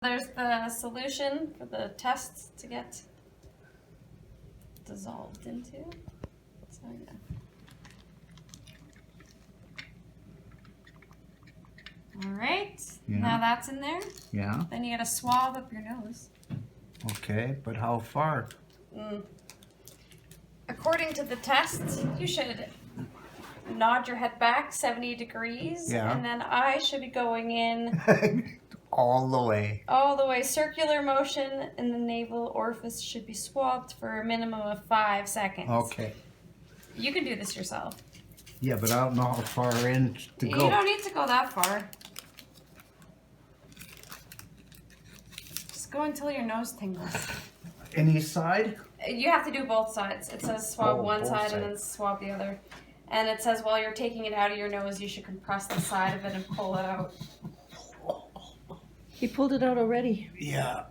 There's the solution for the test to get dissolved into. So yeah. All right. Yeah. Now that's in there. Yeah. Then you got to swab up your nose. Okay, but how far? According to the test, you should nod your head back 70 degrees. Yeah. And then I should be going in All the way. all the way. Circular motion in the navel orifice should be swabbed for a minimum of 5 seconds. Okay. You can do this yourself. Yeah, but I don't know how far in to go. You don't need to go that far. Just go until your nose tingles. Any side? You have to do both sides. It says swab Oh, one both side sides. and then swab the other. And it says while you're taking it out of your nose, you should compress the side of it and pull it out. He pulled it out already. Yeah.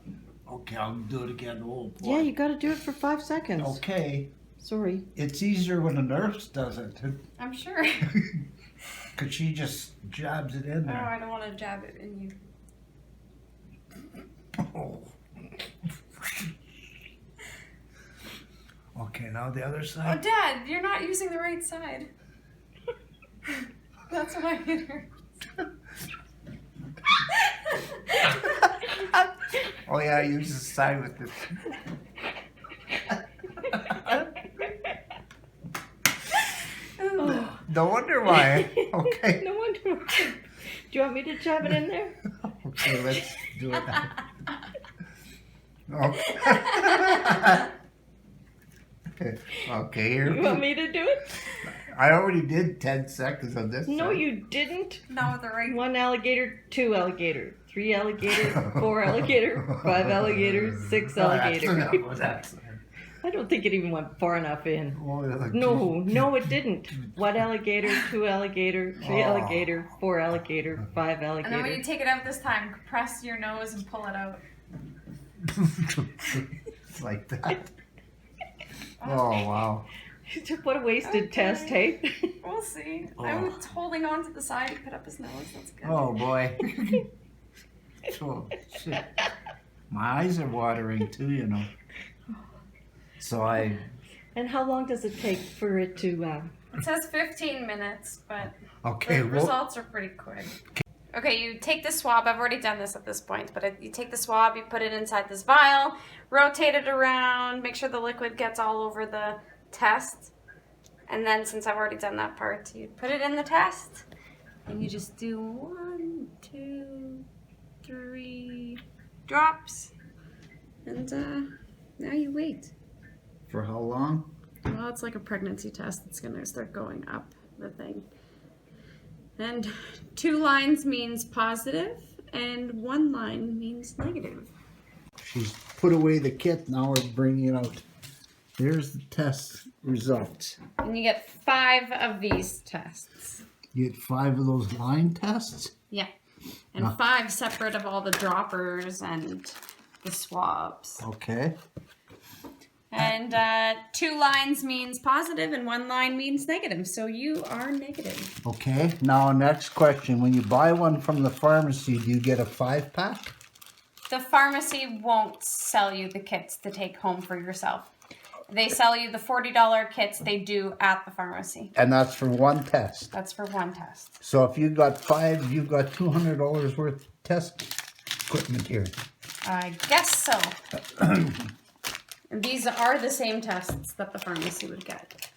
Okay, I'll do it again. Oh, boy. Yeah, you got to do it for 5 seconds. Okay. Sorry. It's easier when a nurse does it. I'm sure. Because she just jabs it in Oh, there. I don't want to jab it in you. Oh. Okay, now the other Oh, side. Dad, you're not using the right side. That's why it hurts. Oh yeah, use the side with it. Oh. No wonder why. Okay. No wonder. Do you want me to jab it in there? Okay, let's do it. Oh. Okay, here. You want me to do it? I already did 10 seconds on this. No, side. you didn't. Not with the right. 1 alligator, 2 alligator, 3 alligator, 4 alligator, 5 alligator, 6 alligator. Oh, that's I don't think it even went far enough in. oh, No, it didn't. 1 alligator, 2 alligator, 3 alligator, 4 alligator, 5 And then when you alligator. take it out this time, press your nose and pull it out. It's like that. Oh, wow. What a wasted test, hey? We'll see. I Oh. was holding on to the side. He put up his nose. That's good. Oh, boy. Oh, shit. My eyes are watering too, you know. So And how long does it take for it to... It says 15 minutes, but okay, the well, results are pretty quick. Okay, you take the swab. I've already done this at this point, but you take the swab, you put it inside this vial, rotate it around, make sure the liquid gets all over the test. And then, since I've already done that part, you put it in the test, and you just do 1, 2, 3 drops, and now you wait. for how long? Well, it's like a pregnancy test. It's going to start going up the thing. And 2 lines means positive, and 1 line means negative. She's put away the kit, now we're bringing it out. Here's the test results. And you get 5 of these tests. You get 5 of those line tests? Yeah. And 5 separate of all the droppers and the swabs. Okay. And 2 lines means positive and 1 line means negative. So you are negative. Okay, now next question. When you buy one from the pharmacy, do you get a 5-pack? The pharmacy won't sell you the kits to take home for yourself. They sell you the $40 kits they do at the pharmacy. And that's for one test. That's for 1 test. So if you got 5, you've got $200 worth of test equipment here. I guess so. And these are the same tests that the pharmacy would get.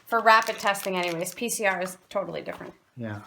For rapid testing anyways. PCR is totally different. Yeah.